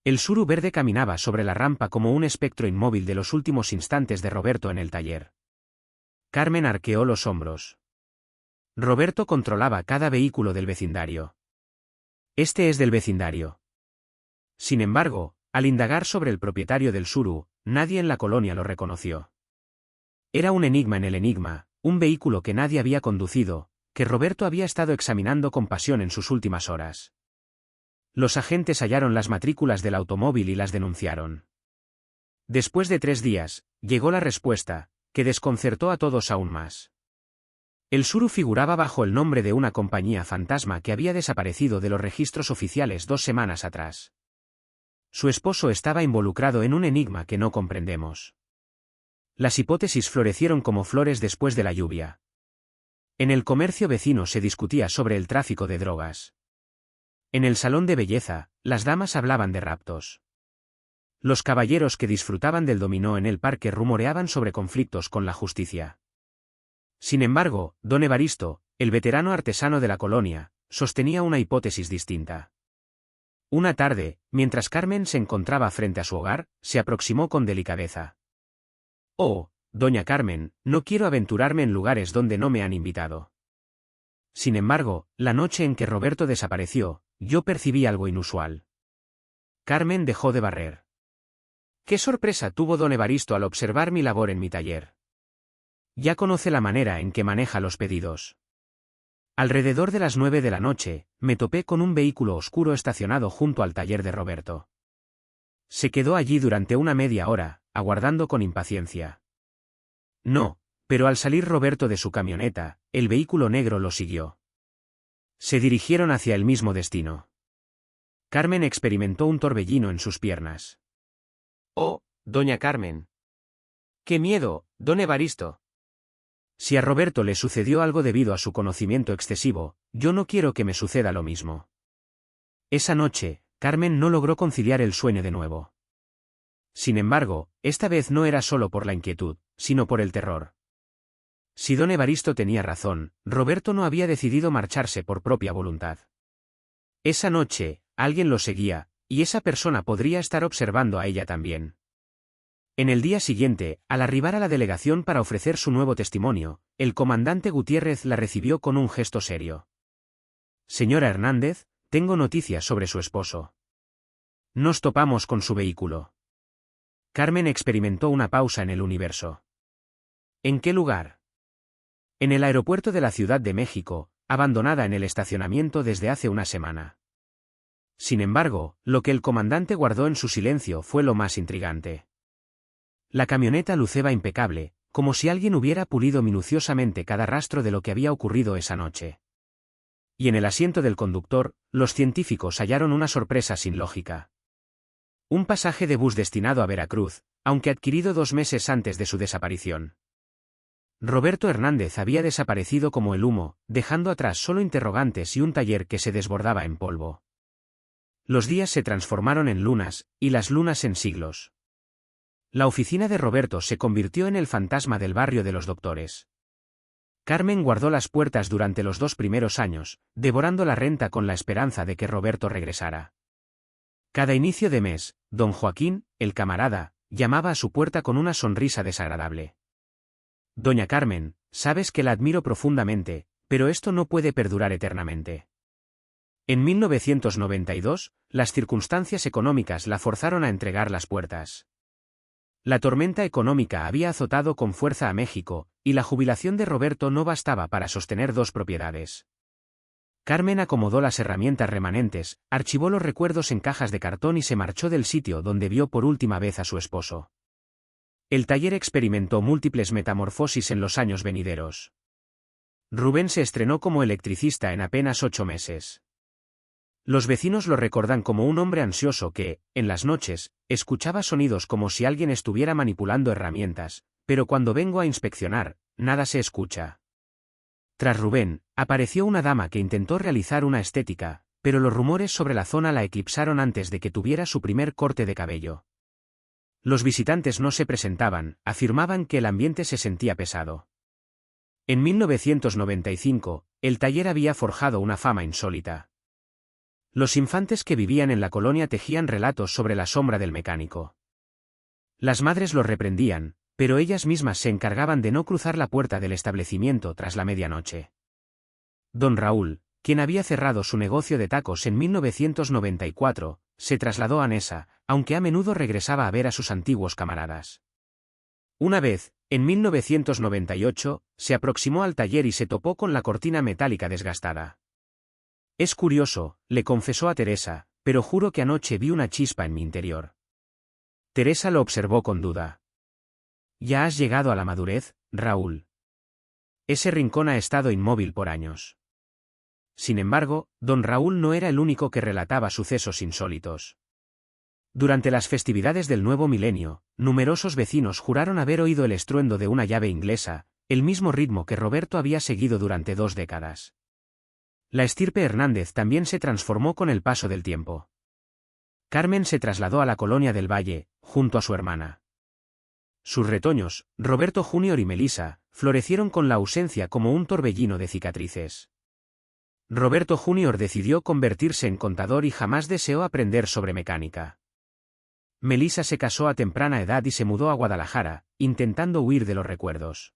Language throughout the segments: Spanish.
El suru verde caminaba sobre la rampa como un espectro inmóvil de los últimos instantes de Roberto en el taller. Carmen arqueó los hombros. Roberto controlaba cada vehículo del vecindario. Este es del vecindario. Sin embargo, al indagar sobre el propietario del suru, nadie en la colonia lo reconoció. Era un enigma en el enigma, un vehículo que nadie había conducido, que Roberto había estado examinando con pasión en sus últimas horas. Los agentes hallaron las matrículas del automóvil y las denunciaron. Después de 3 días, llegó la respuesta, que desconcertó a todos aún más. El suru figuraba bajo el nombre de una compañía fantasma que había desaparecido de los registros oficiales 2 semanas atrás. Su esposo estaba involucrado en un enigma que no comprendemos. Las hipótesis florecieron como flores después de la lluvia. En el comercio vecino se discutía sobre el tráfico de drogas. En el salón de belleza, las damas hablaban de raptos. Los caballeros que disfrutaban del dominó en el parque rumoreaban sobre conflictos con la justicia. Sin embargo, don Evaristo, el veterano artesano de la colonia, sostenía una hipótesis distinta. Una tarde, mientras Carmen se encontraba frente a su hogar, se aproximó con delicadeza. «Oh, doña Carmen, no quiero aventurarme en lugares donde no me han invitado». Sin embargo, la noche en que Roberto desapareció, yo percibí algo inusual. Carmen dejó de barrer. ¿Qué sorpresa tuvo don Evaristo al observar mi labor en mi taller? Ya conoce la manera en que maneja los pedidos. Alrededor de las 9 de la noche, me topé con un vehículo oscuro estacionado junto al taller de Roberto. Se quedó allí durante una media hora, aguardando con impaciencia. No, pero al salir Roberto de su camioneta, el vehículo negro lo siguió. Se dirigieron hacia el mismo destino. Carmen experimentó un torbellino en sus piernas. «Oh, doña Carmen». «¡Qué miedo, don Evaristo!». Si a Roberto le sucedió algo debido a su conocimiento excesivo, yo no quiero que me suceda lo mismo. Esa noche, Carmen no logró conciliar el sueño de nuevo. Sin embargo, esta vez no era solo por la inquietud, sino por el terror. Si don Evaristo tenía razón, Roberto no había decidido marcharse por propia voluntad. Esa noche, alguien lo seguía, y esa persona podría estar observando a ella también. En el día siguiente, al arribar a la delegación para ofrecer su nuevo testimonio, el comandante Gutiérrez la recibió con un gesto serio. «Señora Hernández, tengo noticias sobre su esposo. Nos topamos con su vehículo». Carmen experimentó una pausa en el universo. «¿En qué lugar?» «En el aeropuerto de la Ciudad de México, abandonada en el estacionamiento desde hace una semana». Sin embargo, lo que el comandante guardó en su silencio fue lo más intrigante. La camioneta luceba impecable, como si alguien hubiera pulido minuciosamente cada rastro de lo que había ocurrido esa noche. Y en el asiento del conductor, los científicos hallaron una sorpresa sin lógica. Un pasaje de bus destinado a Veracruz, aunque adquirido 2 meses antes de su desaparición. Roberto Hernández había desaparecido como el humo, dejando atrás solo interrogantes y un taller que se desbordaba en polvo. Los días se transformaron en lunas, y las lunas en siglos. La oficina de Roberto se convirtió en el fantasma del barrio de los doctores. Carmen guardó las puertas durante los 2 primeros años, devorando la renta con la esperanza de que Roberto regresara. Cada inicio de mes, don Joaquín, el camarada, llamaba a su puerta con una sonrisa desagradable. «Doña Carmen, sabes que la admiro profundamente, pero esto no puede perdurar eternamente». En 1992, las circunstancias económicas la forzaron a entregar las puertas. La tormenta económica había azotado con fuerza a México, y la jubilación de Roberto no bastaba para sostener 2 propiedades. Carmen acomodó las herramientas remanentes, archivó los recuerdos en cajas de cartón y se marchó del sitio donde vio por última vez a su esposo. El taller experimentó múltiples metamorfosis en los años venideros. Rubén se estrenó como electricista en apenas 8 meses. Los vecinos lo recordan como un hombre ansioso que, en las noches, escuchaba sonidos como si alguien estuviera manipulando herramientas, pero cuando vengo a inspeccionar, nada se escucha. Tras Rubén, apareció una dama que intentó realizar una estética, pero los rumores sobre la zona la eclipsaron antes de que tuviera su primer corte de cabello. Los visitantes no se presentaban, afirmaban que el ambiente se sentía pesado. En 1995, el taller había forjado una fama insólita. Los infantes que vivían en la colonia tejían relatos sobre la sombra del mecánico. Las madres los reprendían, pero ellas mismas se encargaban de no cruzar la puerta del establecimiento tras la medianoche. Don Raúl, quien había cerrado su negocio de tacos en 1994, se trasladó a Nesa, aunque a menudo regresaba a ver a sus antiguos camaradas. Una vez, en 1998, se aproximó al taller y se topó con la cortina metálica desgastada. Es curioso, le confesó a Teresa, pero juro que anoche vi una chispa en mi interior. Teresa lo observó con duda. Ya has llegado a la madurez, Raúl. Ese rincón ha estado inmóvil por años. Sin embargo, don Raúl no era el único que relataba sucesos insólitos. Durante las festividades del nuevo milenio, numerosos vecinos juraron haber oído el estruendo de una llave inglesa, el mismo ritmo que Roberto había seguido durante 2 décadas. La estirpe Hernández también se transformó con el paso del tiempo. Carmen se trasladó a la colonia del Valle, junto a su hermana. Sus retoños, Roberto Jr. y Melissa, florecieron con la ausencia como un torbellino de cicatrices. Roberto Jr. decidió convertirse en contador y jamás deseó aprender sobre mecánica. Melissa se casó a temprana edad y se mudó a Guadalajara, intentando huir de los recuerdos.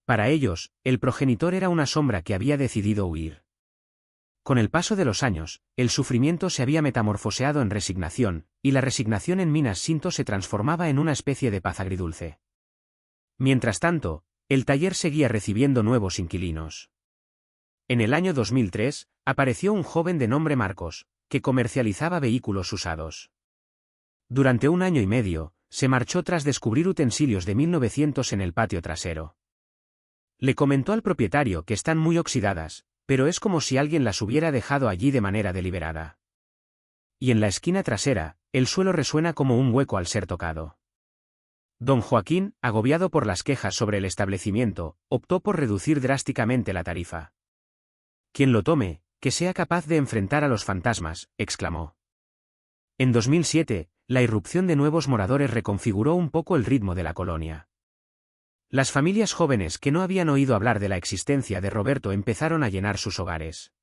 Para ellos, el progenitor era una sombra que había decidido huir. Con el paso de los años, el sufrimiento se había metamorfoseado en resignación, y la resignación en Minas Cinto se transformaba en una especie de paz agridulce. Mientras tanto, el taller seguía recibiendo nuevos inquilinos. En el año 2003, apareció un joven de nombre Marcos, que comercializaba vehículos usados. Durante 1 año y medio, se marchó tras descubrir utensilios de 1900 en el patio trasero. Le comentó al propietario que están muy oxidadas, pero es como si alguien las hubiera dejado allí de manera deliberada. Y en la esquina trasera, el suelo resuena como un hueco al ser tocado. Don Joaquín, agobiado por las quejas sobre el establecimiento, optó por reducir drásticamente la tarifa. Quien lo tome, que sea capaz de enfrentar a los fantasmas, exclamó. En 2007, la irrupción de nuevos moradores reconfiguró un poco el ritmo de la colonia. Las familias jóvenes que no habían oído hablar de la existencia de Roberto empezaron a llenar sus hogares.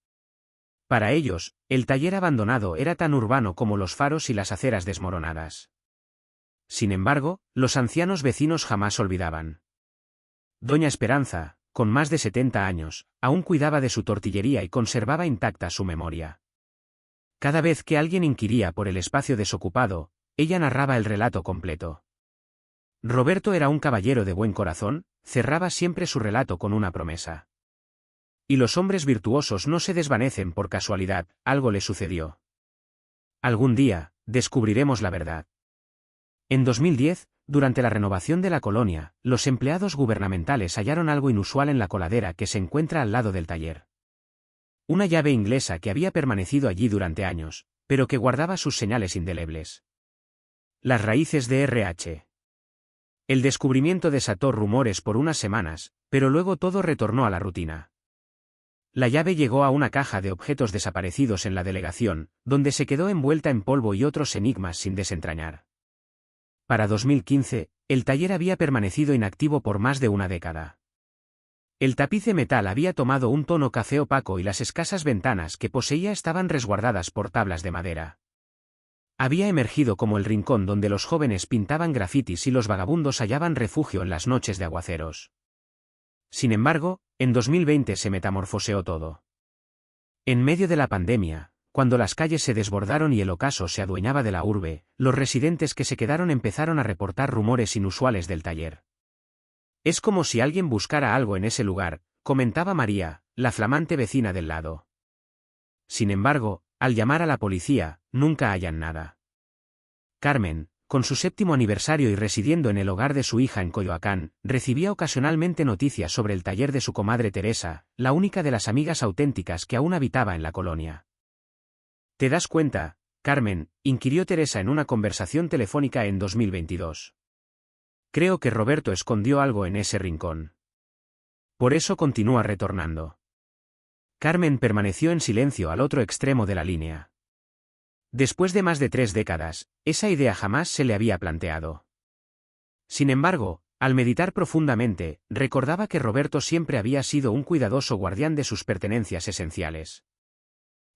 Para ellos, el taller abandonado era tan urbano como los faros y las aceras desmoronadas. Sin embargo, los ancianos vecinos jamás olvidaban. Doña Esperanza, con más de 70 años, aún cuidaba de su tortillería y conservaba intacta su memoria. Cada vez que alguien inquiría por el espacio desocupado, ella narraba el relato completo. Roberto era un caballero de buen corazón, cerraba siempre su relato con una promesa. Y los hombres virtuosos no se desvanecen por casualidad, algo le sucedió. Algún día, descubriremos la verdad. En 2010, durante la renovación de la colonia, los empleados gubernamentales hallaron algo inusual en la coladera que se encuentra al lado del taller. Una llave inglesa que había permanecido allí durante años, pero que guardaba sus señales indelebles. Las raíces de RH. El descubrimiento desató rumores por unas semanas, pero luego todo retornó a la rutina. La llave llegó a una caja de objetos desaparecidos en la delegación, donde se quedó envuelta en polvo y otros enigmas sin desentrañar. Para 2015, el taller había permanecido inactivo por más de 1 década. El tapiz de metal había tomado un tono café opaco y las escasas ventanas que poseía estaban resguardadas por tablas de madera. Había emergido como el rincón donde los jóvenes pintaban grafitis y los vagabundos hallaban refugio en las noches de aguaceros. Sin embargo, en 2020 se metamorfoseó todo. En medio de la pandemia, cuando las calles se desbordaron y el ocaso se adueñaba de la urbe, los residentes que se quedaron empezaron a reportar rumores inusuales del taller. Es como si alguien buscara algo en ese lugar, comentaba María, la flamante vecina del lado. Sin embargo, al llamar a la policía, nunca hallan nada. Carmen, con su 7º aniversario y residiendo en el hogar de su hija en Coyoacán, recibía ocasionalmente noticias sobre el taller de su comadre Teresa, la única de las amigas auténticas que aún habitaba en la colonia. ¿Te das cuenta, Carmen?, inquirió Teresa en una conversación telefónica en 2022. Creo que Roberto escondió algo en ese rincón. Por eso continúa retornando. Carmen permaneció en silencio al otro extremo de la línea. Después de más de 3 décadas, esa idea jamás se le había planteado. Sin embargo, al meditar profundamente, recordaba que Roberto siempre había sido un cuidadoso guardián de sus pertenencias esenciales.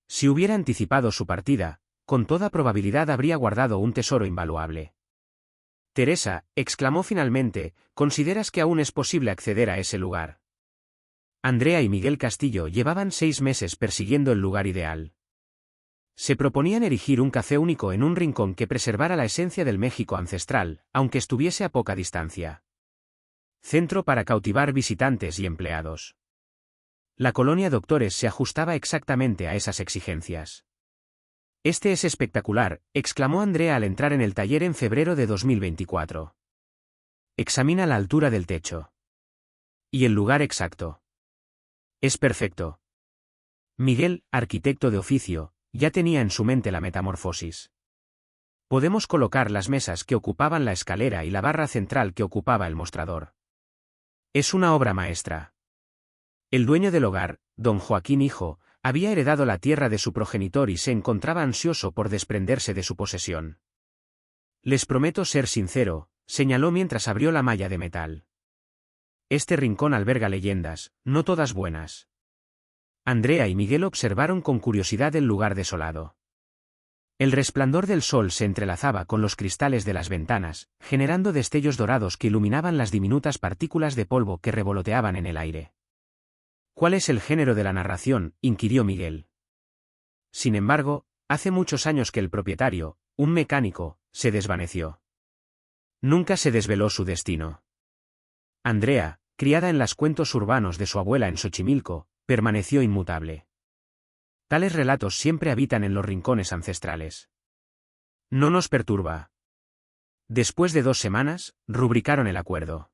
Si hubiera anticipado su partida, con toda probabilidad habría guardado un tesoro invaluable. Teresa, exclamó finalmente, ¿consideras que aún es posible acceder a ese lugar? Andrea y Miguel Castillo llevaban 6 meses persiguiendo el lugar ideal. Se proponían erigir un café único en un rincón que preservara la esencia del México ancestral, aunque estuviese a poca distancia. Centro para cautivar visitantes y empleados. La colonia Doctores se ajustaba exactamente a esas exigencias. Este es espectacular, exclamó Andrea al entrar en el taller en febrero de 2024. Examina la altura del techo. Y el lugar exacto. Es perfecto. Miguel, arquitecto de oficio, ya tenía en su mente la metamorfosis. Podemos colocar las mesas que ocupaban la escalera y la barra central que ocupaba el mostrador. Es una obra maestra. El dueño del hogar, don Joaquín Hijo, había heredado la tierra de su progenitor y se encontraba ansioso por desprenderse de su posesión. Les prometo ser sincero, señaló mientras abrió la malla de metal. Este rincón alberga leyendas, no todas buenas. Andrea y Miguel observaron con curiosidad el lugar desolado. El resplandor del sol se entrelazaba con los cristales de las ventanas, generando destellos dorados que iluminaban las diminutas partículas de polvo que revoloteaban en el aire. ¿Cuál es el género de la narración?, inquirió Miguel. Sin embargo, hace muchos años que el propietario, un mecánico, se desvaneció. Nunca se desveló su destino. Andrea, criada en los cuentos urbanos de su abuela en Xochimilco, permaneció inmutable. Tales relatos siempre habitan en los rincones ancestrales. No nos perturba. Después de 2 semanas, rubricaron el acuerdo.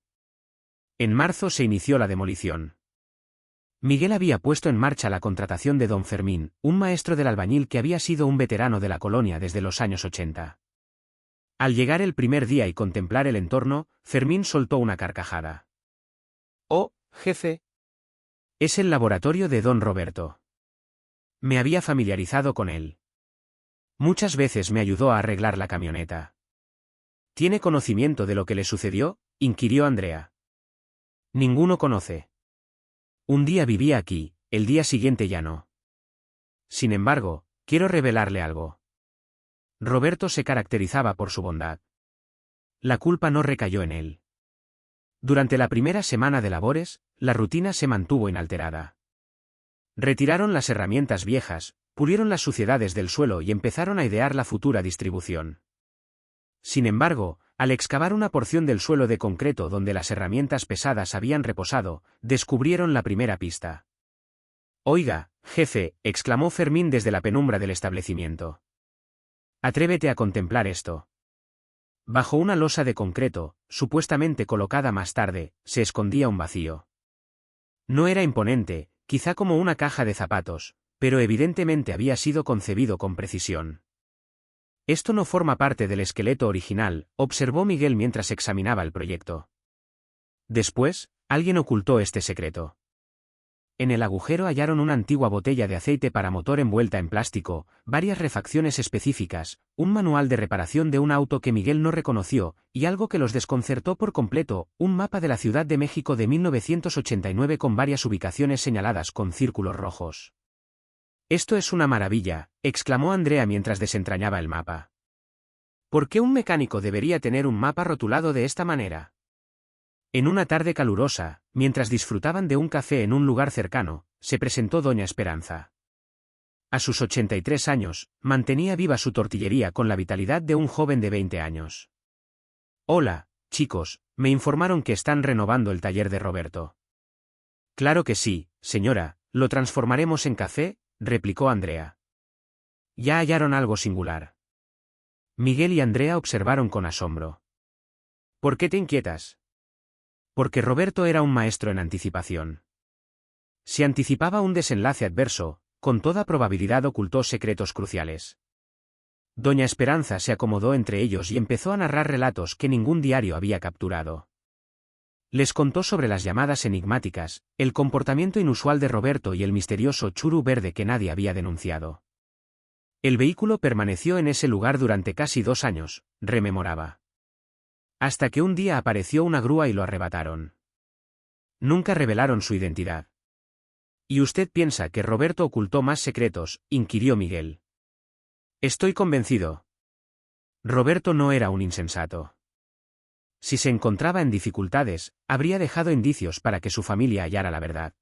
En marzo se inició la demolición. Miguel había puesto en marcha la contratación de don Fermín, un maestro del albañil que había sido un veterano de la colonia desde los años 80. Al llegar el primer día y contemplar el entorno, Fermín soltó una carcajada. «Oh, jefe. Es el laboratorio de don Roberto. Me había familiarizado con él. Muchas veces me ayudó a arreglar la camioneta». «¿Tiene conocimiento de lo que le sucedió?», inquirió Andrea. «Ninguno conoce. Un día vivía aquí, el día siguiente ya no. Sin embargo, quiero revelarle algo. Roberto se caracterizaba por su bondad. La culpa no recayó en él. Durante la primera semana de labores, la rutina se mantuvo inalterada. Retiraron las herramientas viejas, pulieron las suciedades del suelo y empezaron a idear la futura distribución. Sin embargo, al excavar una porción del suelo de concreto donde las herramientas pesadas habían reposado, descubrieron la primera pista. «Oiga, jefe», exclamó Fermín desde la penumbra del establecimiento. «Atrévete a contemplar esto». Bajo una losa de concreto, supuestamente colocada más tarde, se escondía un vacío. No era imponente, quizá como una caja de zapatos, pero evidentemente había sido concebido con precisión. «Esto no forma parte del esqueleto original», observó Miguel mientras examinaba el proyecto. Después, alguien ocultó este secreto. En el agujero hallaron una antigua botella de aceite para motor envuelta en plástico, varias refacciones específicas, un manual de reparación de un auto que Miguel no reconoció, y algo que los desconcertó por completo, un mapa de la Ciudad de México de 1989 con varias ubicaciones señaladas con círculos rojos. «Esto es una maravilla», exclamó Andrea mientras desentrañaba el mapa. «¿Por qué un mecánico debería tener un mapa rotulado de esta manera?». En una tarde calurosa, mientras disfrutaban de un café en un lugar cercano, se presentó doña Esperanza. A sus 83 años, mantenía viva su tortillería con la vitalidad de un joven de 20 años. «Hola, chicos, me informaron que están renovando el taller de Roberto». «Claro que sí, señora, lo transformaremos en café», replicó Andrea. Ya hallaron algo singular. Miguel y Andrea observaron con asombro. «¿Por qué te inquietas?». Porque Roberto era un maestro en anticipación. Si anticipaba un desenlace adverso, con toda probabilidad ocultó secretos cruciales. Doña Esperanza se acomodó entre ellos y empezó a narrar relatos que ningún diario había capturado. Les contó sobre las llamadas enigmáticas, el comportamiento inusual de Roberto y el misterioso churu verde que nadie había denunciado. «El vehículo permaneció en ese lugar durante casi 2 años», rememoraba. «Hasta que un día apareció una grúa y lo arrebataron. Nunca revelaron su identidad. ¿Y usted piensa que Roberto ocultó más secretos?, inquirió Miguel. Estoy convencido. Roberto no era un insensato. Si se encontraba en dificultades, habría dejado indicios para que su familia hallara la verdad.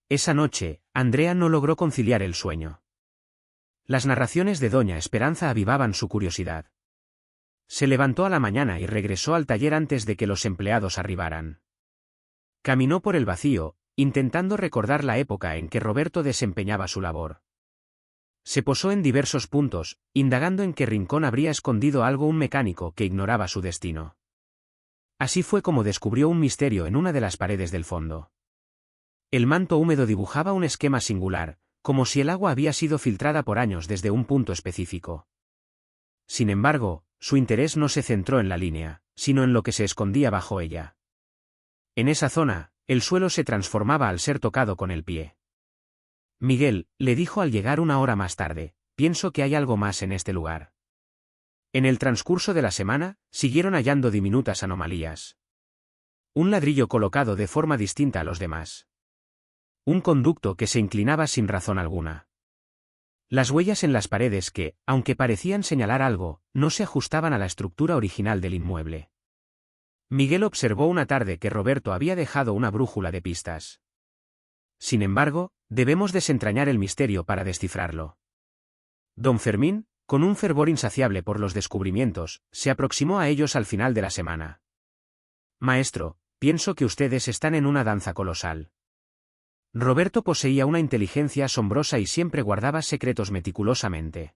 Esa noche, Andrea no logró conciliar el sueño. Las narraciones de doña Esperanza avivaban su curiosidad. Se levantó a la mañana y regresó al taller antes de que los empleados arribaran. Caminó por el vacío, intentando recordar la época en que Roberto desempeñaba su labor. Se posó en diversos puntos, indagando en qué rincón habría escondido algo un mecánico que ignoraba su destino. Así fue como descubrió un misterio en una de las paredes del fondo. El manto húmedo dibujaba un esquema singular, como si el agua había sido filtrada por años desde un punto específico. Sin embargo, su interés no se centró en la línea, sino en lo que se escondía bajo ella. En esa zona, el suelo se transformaba al ser tocado con el pie. Miguel, le dijo al llegar una hora más tarde, pienso que hay algo más en este lugar. En el transcurso de la semana, siguieron hallando diminutas anomalías. Un ladrillo colocado de forma distinta a los demás. Un conducto que se inclinaba sin razón alguna. Las huellas en las paredes que, aunque parecían señalar algo, no se ajustaban a la estructura original del inmueble. Miguel observó una tarde que Roberto había dejado una brújula de pistas. Sin embargo, debemos desentrañar el misterio para descifrarlo. Don Fermín, con un fervor insaciable por los descubrimientos, se aproximó a ellos al final de la semana. Maestro, pienso que ustedes están en una danza colosal. Roberto poseía una inteligencia asombrosa y siempre guardaba secretos meticulosamente.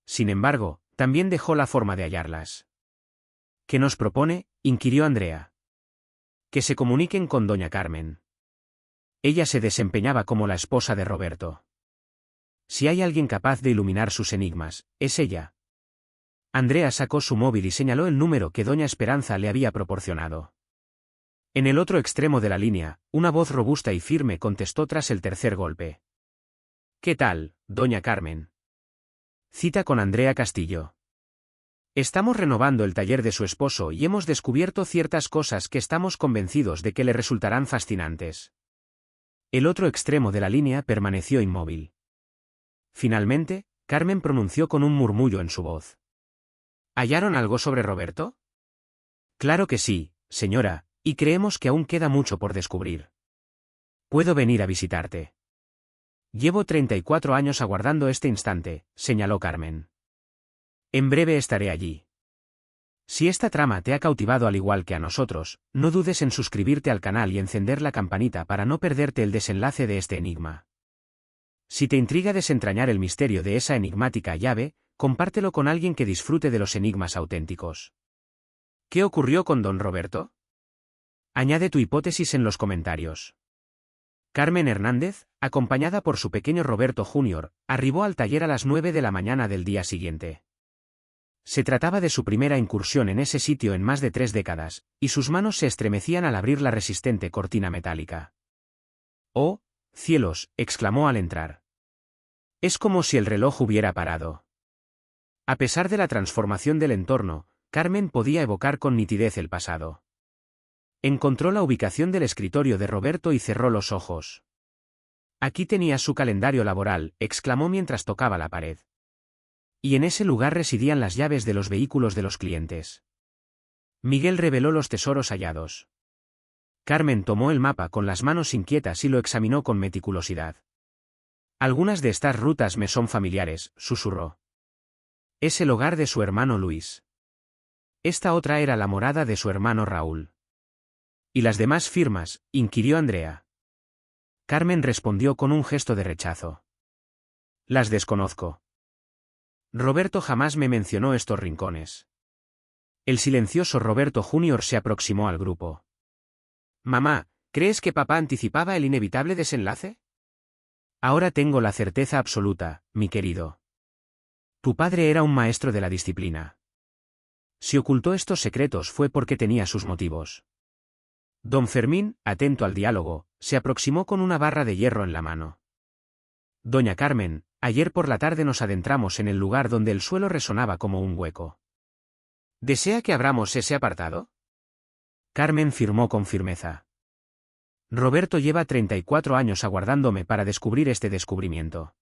Sin embargo, también dejó la forma de hallarlas. ¿Qué nos propone?, inquirió Andrea. Que se comuniquen con doña Carmen. Ella se desempeñaba como la esposa de Roberto. Si hay alguien capaz de iluminar sus enigmas, es ella. Andrea sacó su móvil y señaló el número que doña Esperanza le había proporcionado. En el otro extremo de la línea, una voz robusta y firme contestó tras el tercer golpe. ¿Qué tal, doña Carmen? Cita con Andrea Castillo. Estamos renovando el taller de su esposo y hemos descubierto ciertas cosas que estamos convencidos de que le resultarán fascinantes. El otro extremo de la línea permaneció inmóvil. Finalmente, Carmen pronunció con un murmullo en su voz. ¿Hallaron algo sobre Roberto? Claro que sí, señora, y creemos que aún queda mucho por descubrir. ¿Puedo venir a visitarte? Llevo 34 años aguardando este instante, señaló Carmen. En breve estaré allí. Si esta trama te ha cautivado al igual que a nosotros, no dudes en suscribirte al canal y encender la campanita para no perderte el desenlace de este enigma. Si te intriga desentrañar el misterio de esa enigmática llave, compártelo con alguien que disfrute de los enigmas auténticos. ¿Qué ocurrió con don Roberto? Añade tu hipótesis en los comentarios. Carmen Hernández, acompañada por su pequeño Roberto Jr., arribó al taller a las 9 de la mañana del día siguiente. Se trataba de su primera incursión en ese sitio en más de 3 décadas, y sus manos se estremecían al abrir la resistente cortina metálica. ¡Oh, cielos!, exclamó al entrar. Es como si el reloj hubiera parado. A pesar de la transformación del entorno, Carmen podía evocar con nitidez el pasado. Encontró la ubicación del escritorio de Roberto y cerró los ojos. Aquí tenía su calendario laboral, exclamó mientras tocaba la pared. Y en ese lugar residían las llaves de los vehículos de los clientes. Miguel reveló los tesoros hallados. Carmen tomó el mapa con las manos inquietas y lo examinó con meticulosidad. Algunas de estas rutas me son familiares, susurró. Es el hogar de su hermano Luis. Esta otra era la morada de su hermano Raúl. ¿Y las demás firmas?, inquirió Andrea. Carmen respondió con un gesto de rechazo. Las desconozco. Roberto jamás me mencionó estos rincones. El silencioso Roberto Jr. se aproximó al grupo. Mamá, ¿crees que papá anticipaba el inevitable desenlace? Ahora tengo la certeza absoluta, mi querido. Tu padre era un maestro de la disciplina. Si ocultó estos secretos fue porque tenía sus motivos. Don Fermín, atento al diálogo, se aproximó con una barra de hierro en la mano. Doña Carmen, ayer por la tarde nos adentramos en el lugar donde el suelo resonaba como un hueco. ¿Desea que abramos ese apartado? Carmen firmó con firmeza. Roberto lleva 34 años aguardándome para descubrir este descubrimiento.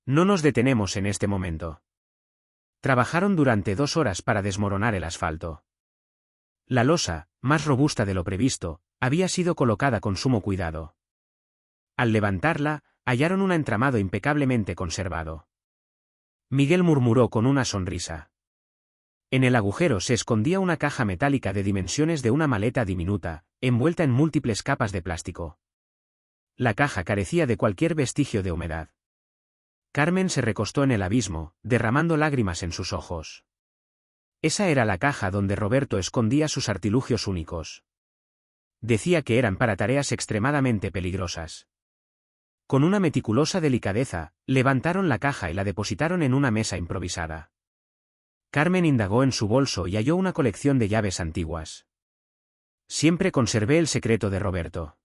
No nos detenemos en este momento. Trabajaron durante 2 horas para desmoronar el asfalto. La losa, más robusta de lo previsto, había sido colocada con sumo cuidado. Al levantarla, hallaron un entramado impecablemente conservado. Miguel murmuró con una sonrisa. En el agujero se escondía una caja metálica de dimensiones de una maleta diminuta, envuelta en múltiples capas de plástico. La caja carecía de cualquier vestigio de humedad. Carmen se recostó en el abismo, derramando lágrimas en sus ojos. Esa era la caja donde Roberto escondía sus artilugios únicos. Decía que eran para tareas extremadamente peligrosas. Con una meticulosa delicadeza, levantaron la caja y la depositaron en una mesa improvisada. Carmen indagó en su bolso y halló una colección de llaves antiguas. Siempre conservé el secreto de Roberto.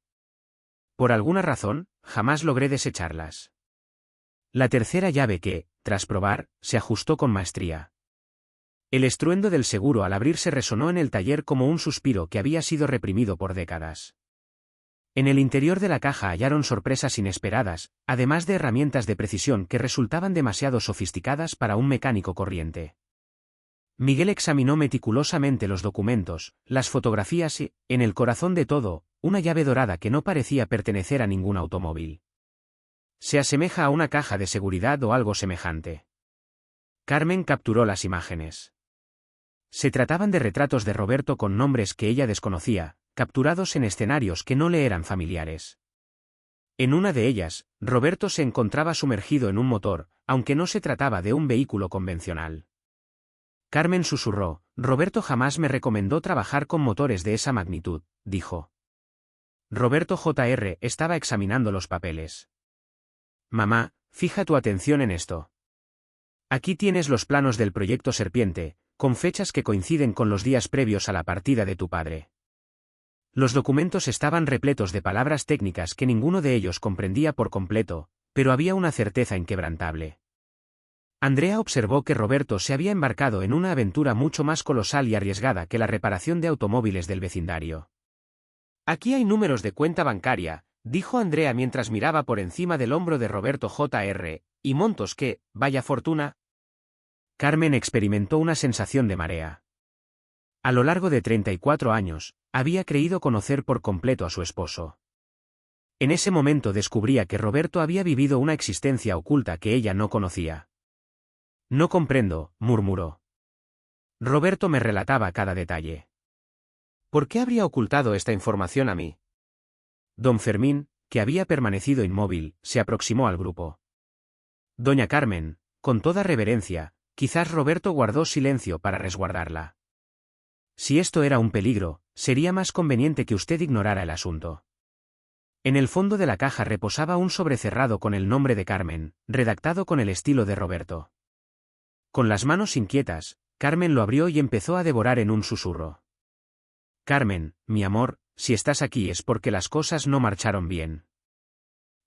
Por alguna razón, jamás logré desecharlas. La tercera llave que, tras probar, se ajustó con maestría. El estruendo del seguro al abrirse resonó en el taller como un suspiro que había sido reprimido por décadas. En el interior de la caja hallaron sorpresas inesperadas, además de herramientas de precisión que resultaban demasiado sofisticadas para un mecánico corriente. Miguel examinó meticulosamente los documentos, las fotografías y, en el corazón de todo, una llave dorada que no parecía pertenecer a ningún automóvil. Se asemeja a una caja de seguridad o algo semejante. Carmen capturó las imágenes. Se trataban de retratos de Roberto con nombres que ella desconocía, capturados en escenarios que no le eran familiares. En una de ellas, Roberto se encontraba sumergido en un motor, aunque no se trataba de un vehículo convencional. Carmen susurró: Roberto jamás me recomendó trabajar con motores de esa magnitud, dijo. Roberto Jr. estaba examinando los papeles. Mamá, fija tu atención en esto. Aquí tienes los planos del proyecto Serpiente, con fechas que coinciden con los días previos a la partida de tu padre. Los documentos estaban repletos de palabras técnicas que ninguno de ellos comprendía por completo, pero había una certeza inquebrantable. Andrea observó que Roberto se había embarcado en una aventura mucho más colosal y arriesgada que la reparación de automóviles del vecindario. Aquí hay números de cuenta bancaria, dijo Andrea mientras miraba por encima del hombro de Roberto Jr., y montos que, vaya fortuna. Carmen experimentó una sensación de marea. A lo largo de 34 años, había creído conocer por completo a su esposo. En ese momento descubría que Roberto había vivido una existencia oculta que ella no conocía. No comprendo, murmuró. Roberto me relataba cada detalle. ¿Por qué habría ocultado esta información a mí? Don Fermín, que había permanecido inmóvil, se aproximó al grupo. Doña Carmen, con toda reverencia, quizás Roberto guardó silencio para resguardarla. Si esto era un peligro, sería más conveniente que usted ignorara el asunto. En el fondo de la caja reposaba un sobre cerrado con el nombre de Carmen, redactado con el estilo de Roberto. Con las manos inquietas, Carmen lo abrió y empezó a devorar en un susurro. Carmen, mi amor, si estás aquí es porque las cosas no marcharon bien.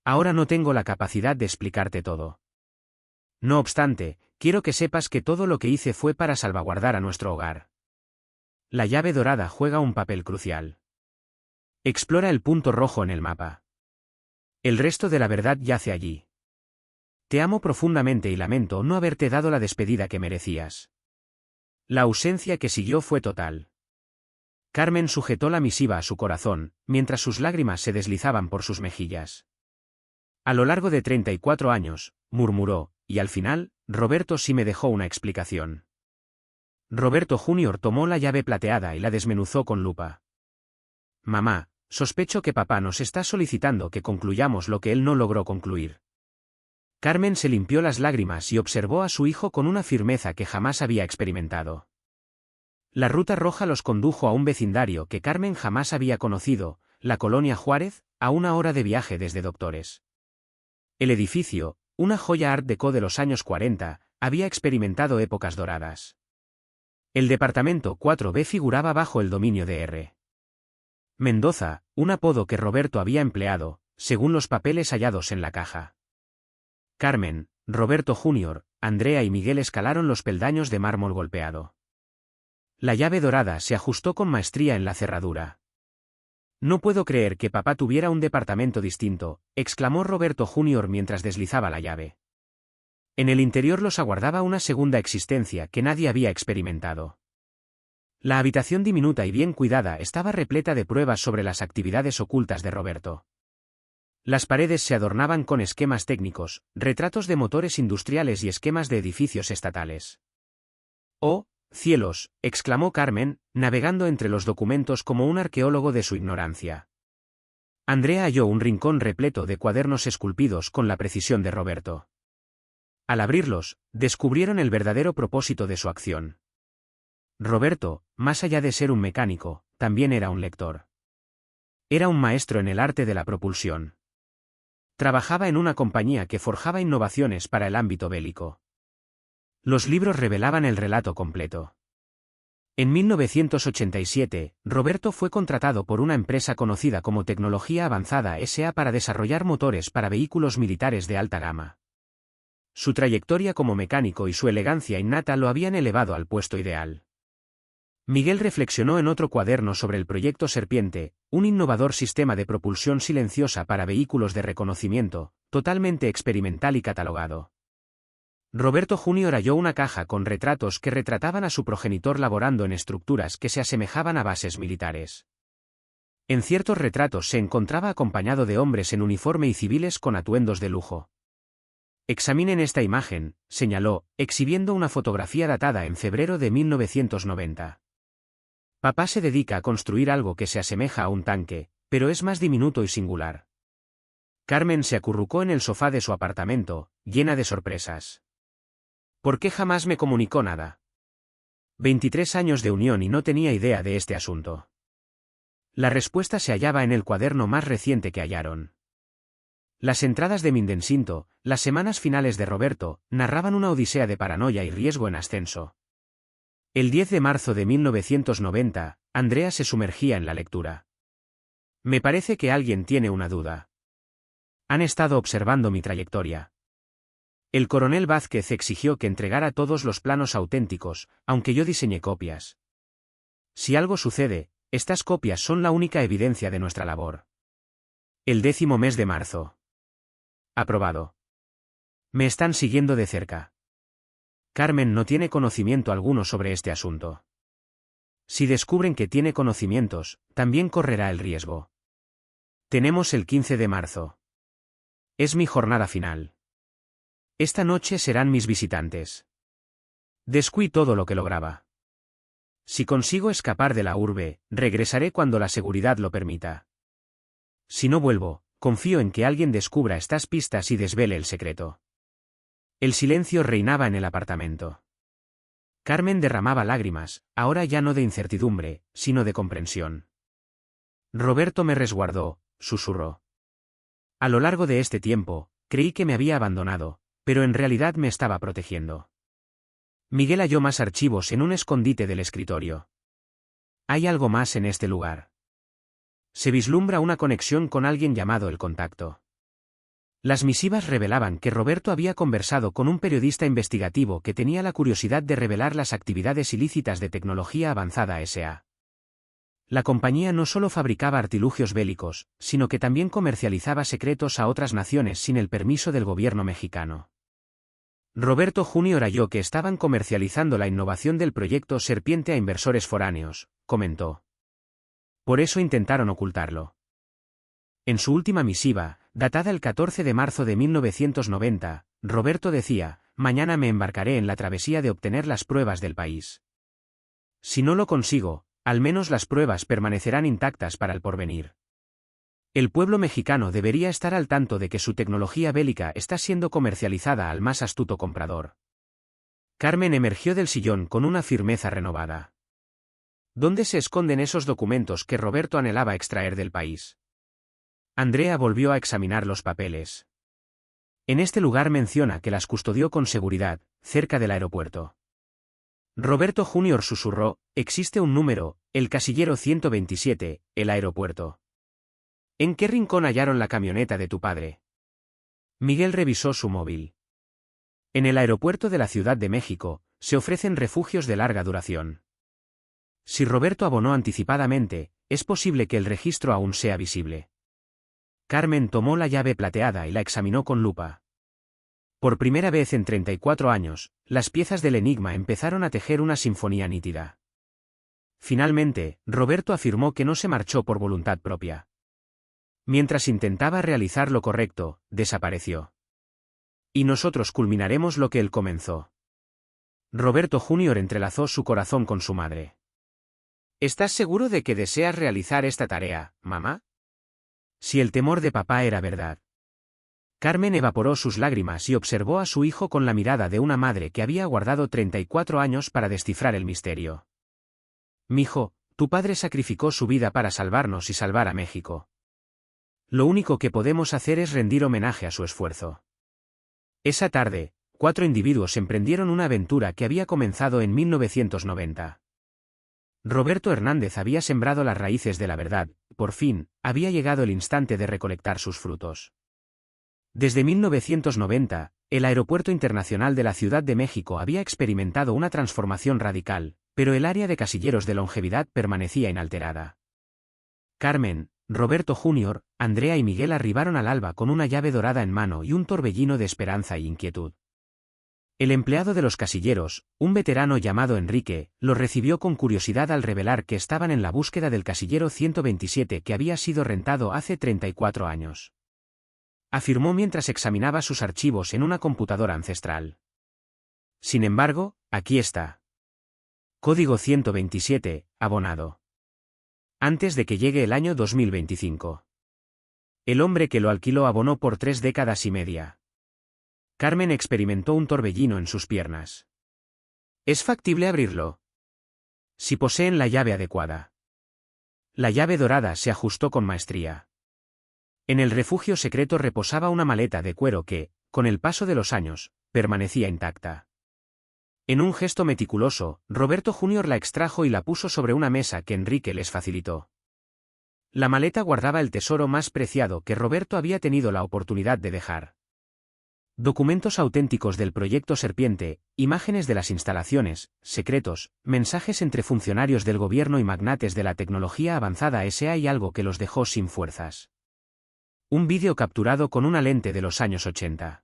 Ahora no tengo la capacidad de explicarte todo. No obstante, quiero que sepas que todo lo que hice fue para salvaguardar a nuestro hogar. La llave dorada juega un papel crucial. Explora el punto rojo en el mapa. El resto de la verdad yace allí. Te amo profundamente y lamento no haberte dado la despedida que merecías. La ausencia que siguió fue total. Carmen sujetó la misiva a su corazón, mientras sus lágrimas se deslizaban por sus mejillas. A lo largo de 34 años, murmuró, y al final, Roberto sí me dejó una explicación. Roberto Jr. tomó la llave plateada y la desmenuzó con lupa. Mamá, sospecho que papá nos está solicitando que concluyamos lo que él no logró concluir. Carmen se limpió las lágrimas y observó a su hijo con una firmeza que jamás había experimentado. La ruta roja los condujo a un vecindario que Carmen jamás había conocido, la Colonia Juárez, a 1 hora de viaje desde Doctores. El edificio, una joya art déco de los años 40, había experimentado épocas doradas. El departamento 4B figuraba bajo el dominio de R. Mendoza, un apodo que Roberto había empleado, según los papeles hallados en la caja. Carmen, Roberto Jr., Andrea y Miguel escalaron los peldaños de mármol golpeado. La llave dorada se ajustó con maestría en la cerradura. No puedo creer que papá tuviera un departamento distinto, exclamó Roberto Jr. mientras deslizaba la llave. En el interior los aguardaba una segunda existencia que nadie había experimentado. La habitación diminuta y bien cuidada estaba repleta de pruebas sobre las actividades ocultas de Roberto. Las paredes se adornaban con esquemas técnicos, retratos de motores industriales y esquemas de edificios estatales. ¡Oh, cielos!, exclamó Carmen, navegando entre los documentos como un arqueólogo de su ignorancia. Andrea halló un rincón repleto de cuadernos esculpidos con la precisión de Roberto. Al abrirlos, descubrieron el verdadero propósito de su acción. Roberto, más allá de ser un mecánico, también era un lector. Era un maestro en el arte de la propulsión. Trabajaba en una compañía que forjaba innovaciones para el ámbito bélico. Los libros revelaban el relato completo. En 1987, Roberto fue contratado por una empresa conocida como Tecnología Avanzada S.A. para desarrollar motores para vehículos militares de alta gama. Su trayectoria como mecánico y su elegancia innata lo habían elevado al puesto ideal. Miguel reflexionó en otro cuaderno sobre el proyecto Serpiente, un innovador sistema de propulsión silenciosa para vehículos de reconocimiento, totalmente experimental y catalogado. Roberto Jr. halló una caja con retratos que retrataban a su progenitor laborando en estructuras que se asemejaban a bases militares. En ciertos retratos se encontraba acompañado de hombres en uniforme y civiles con atuendos de lujo. Examinen esta imagen, señaló, exhibiendo una fotografía datada en febrero de 1990. Papá se dedica a construir algo que se asemeja a un tanque, pero es más diminuto y singular. Carmen se acurrucó en el sofá de su apartamento, llena de sorpresas. ¿Por qué jamás me comunicó nada? 23 años de unión y no tenía idea de este asunto. La respuesta se hallaba en el cuaderno más reciente que hallaron. Las entradas de Mindensinto, las semanas finales de Roberto, narraban una odisea de paranoia y riesgo en ascenso. El 10 de marzo de 1990, Andrea se sumergía en la lectura. Me parece que alguien tiene una duda. Han estado observando mi trayectoria. El coronel Vázquez exigió que entregara todos los planos auténticos, aunque yo diseñé copias. Si algo sucede, estas copias son la única evidencia de nuestra labor. El 10º mes de marzo. Aprobado. Me están siguiendo de cerca. Carmen no tiene conocimiento alguno sobre este asunto. Si descubren que tiene conocimientos, también correrá el riesgo. Tenemos el 15 de marzo. Es mi jornada final. Esta noche serán mis visitantes. Descuí todo lo que lograba. Si consigo escapar de la urbe, regresaré cuando la seguridad lo permita. Si no vuelvo, confío en que alguien descubra estas pistas y desvele el secreto. El silencio reinaba en el apartamento. Carmen derramaba lágrimas, ahora ya no de incertidumbre, sino de comprensión. Roberto me resguardó, susurró. A lo largo de este tiempo, creí que me había abandonado, pero en realidad me estaba protegiendo. Miguel halló más archivos en un escondite del escritorio. Hay algo más en este lugar. Se vislumbra una conexión con alguien llamado el contacto. Las misivas revelaban que Roberto había conversado con un periodista investigativo que tenía la curiosidad de revelar las actividades ilícitas de Tecnología Avanzada S.A. La compañía no solo fabricaba artilugios bélicos, sino que también comercializaba secretos a otras naciones sin el permiso del gobierno mexicano. Roberto Jr. halló que estaban comercializando la innovación del proyecto Serpiente a inversores foráneos, comentó. Por eso intentaron ocultarlo. En su última misiva, datada el 14 de marzo de 1990, Roberto decía, mañana me embarcaré en la travesía de obtener las pruebas del país. Si no lo consigo, al menos las pruebas permanecerán intactas para el porvenir. El pueblo mexicano debería estar al tanto de que su tecnología bélica está siendo comercializada al más astuto comprador. Carmen emergió del sillón con una firmeza renovada. ¿Dónde se esconden esos documentos que Roberto anhelaba extraer del país? Andrea volvió a examinar los papeles. En este lugar menciona que las custodió con seguridad, cerca del aeropuerto. Roberto Jr. susurró, existe un número, el casillero 127, el aeropuerto. ¿En qué rincón hallaron la camioneta de tu padre? Miguel revisó su móvil. En el aeropuerto de la Ciudad de México, se ofrecen refugios de larga duración. Si Roberto abonó anticipadamente, es posible que el registro aún sea visible. Carmen tomó la llave plateada y la examinó con lupa. Por primera vez en 34 años, las piezas del enigma empezaron a tejer una sinfonía nítida. Finalmente, Roberto afirmó que no se marchó por voluntad propia. Mientras intentaba realizar lo correcto, desapareció. Y nosotros culminaremos lo que él comenzó. Roberto Jr. entrelazó su corazón con su madre. ¿Estás seguro de que deseas realizar esta tarea, mamá? Si el temor de papá era verdad. Carmen evaporó sus lágrimas y observó a su hijo con la mirada de una madre que había aguardado 34 años para descifrar el misterio. Mijo, tu padre sacrificó su vida para salvarnos y salvar a México. Lo único que podemos hacer es rendir homenaje a su esfuerzo. Esa tarde, 4 individuos emprendieron una aventura que había comenzado en 1990. Roberto Hernández había sembrado las raíces de la verdad, por fin, había llegado el instante de recolectar sus frutos. Desde 1990, el Aeropuerto Internacional de la Ciudad de México había experimentado una transformación radical, pero el área de casilleros de longevidad permanecía inalterada. Carmen, Roberto Jr., Andrea y Miguel arribaron al alba con una llave dorada en mano y un torbellino de esperanza e inquietud. El empleado de los casilleros, un veterano llamado Enrique, los recibió con curiosidad al revelar que estaban en la búsqueda del casillero 127 que había sido rentado hace 34 años. Afirmó mientras examinaba sus archivos en una computadora ancestral. Sin embargo, aquí está. Código 127, abonado. Antes de que llegue el año 2025. El hombre que lo alquiló abonó por 3 décadas y media. Carmen experimentó un torbellino en sus piernas. ¿Es factible abrirlo? Si poseen la llave adecuada. La llave dorada se ajustó con maestría. En el refugio secreto reposaba una maleta de cuero que, con el paso de los años, permanecía intacta. En un gesto meticuloso, Roberto Jr. la extrajo y la puso sobre una mesa que Enrique les facilitó. La maleta guardaba el tesoro más preciado que Roberto había tenido la oportunidad de dejar. Documentos auténticos del proyecto Serpiente, imágenes de las instalaciones, secretos, mensajes entre funcionarios del gobierno y magnates de la tecnología avanzada S.A. y algo que los dejó sin fuerzas. Un vídeo capturado con una lente de los años 80.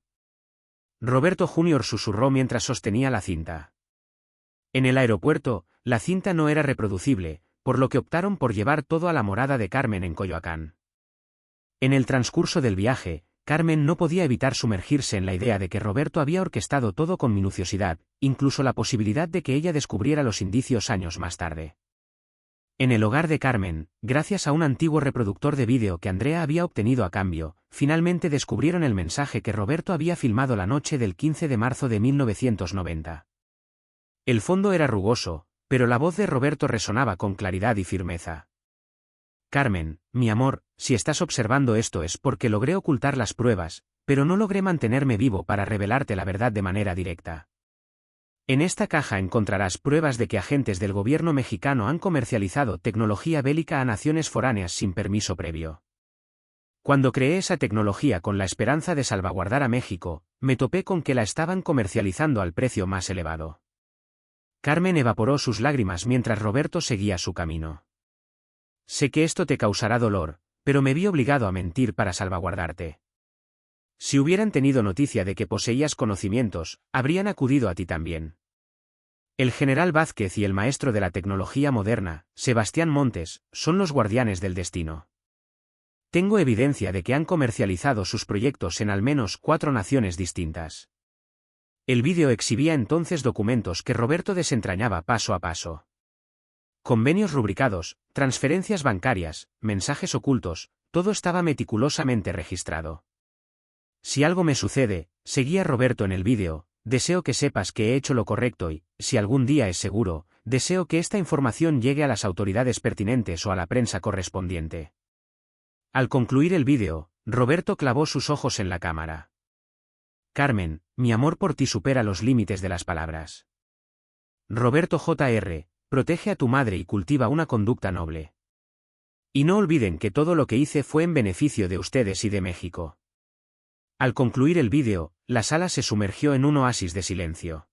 Roberto Jr. susurró mientras sostenía la cinta. En el aeropuerto, la cinta no era reproducible, por lo que optaron por llevar todo a la morada de Carmen en Coyoacán. En el transcurso del viaje, Carmen no podía evitar sumergirse en la idea de que Roberto había orquestado todo con minuciosidad, incluso la posibilidad de que ella descubriera los indicios años más tarde. En el hogar de Carmen, gracias a un antiguo reproductor de vídeo que Andrea había obtenido a cambio, finalmente descubrieron el mensaje que Roberto había filmado la noche del 15 de marzo de 1990. El fondo era rugoso, pero la voz de Roberto resonaba con claridad y firmeza. Carmen, mi amor, si estás observando esto es porque logré ocultar las pruebas, pero no logré mantenerme vivo para revelarte la verdad de manera directa. En esta caja encontrarás pruebas de que agentes del gobierno mexicano han comercializado tecnología bélica a naciones foráneas sin permiso previo. Cuando creé esa tecnología con la esperanza de salvaguardar a México, me topé con que la estaban comercializando al precio más elevado. Carmen evaporó sus lágrimas mientras Roberto seguía su camino. Sé que esto te causará dolor, pero me vi obligado a mentir para salvaguardarte. Si hubieran tenido noticia de que poseías conocimientos, habrían acudido a ti también. El general Vázquez y el maestro de la tecnología moderna, Sebastián Montes, son los guardianes del destino. Tengo evidencia de que han comercializado sus proyectos en al menos 4 naciones distintas. El vídeo exhibía entonces documentos que Roberto desentrañaba paso a paso. Convenios rubricados, transferencias bancarias, mensajes ocultos, todo estaba meticulosamente registrado. Si algo me sucede, seguía Roberto en el vídeo, deseo que sepas que he hecho lo correcto y, si algún día es seguro, deseo que esta información llegue a las autoridades pertinentes o a la prensa correspondiente. Al concluir el vídeo, Roberto clavó sus ojos en la cámara. Carmen, mi amor por ti supera los límites de las palabras. Roberto Jr., protege a tu madre y cultiva una conducta noble. Y no olviden que todo lo que hice fue en beneficio de ustedes y de México. Al concluir el vídeo, la sala se sumergió en un oasis de silencio.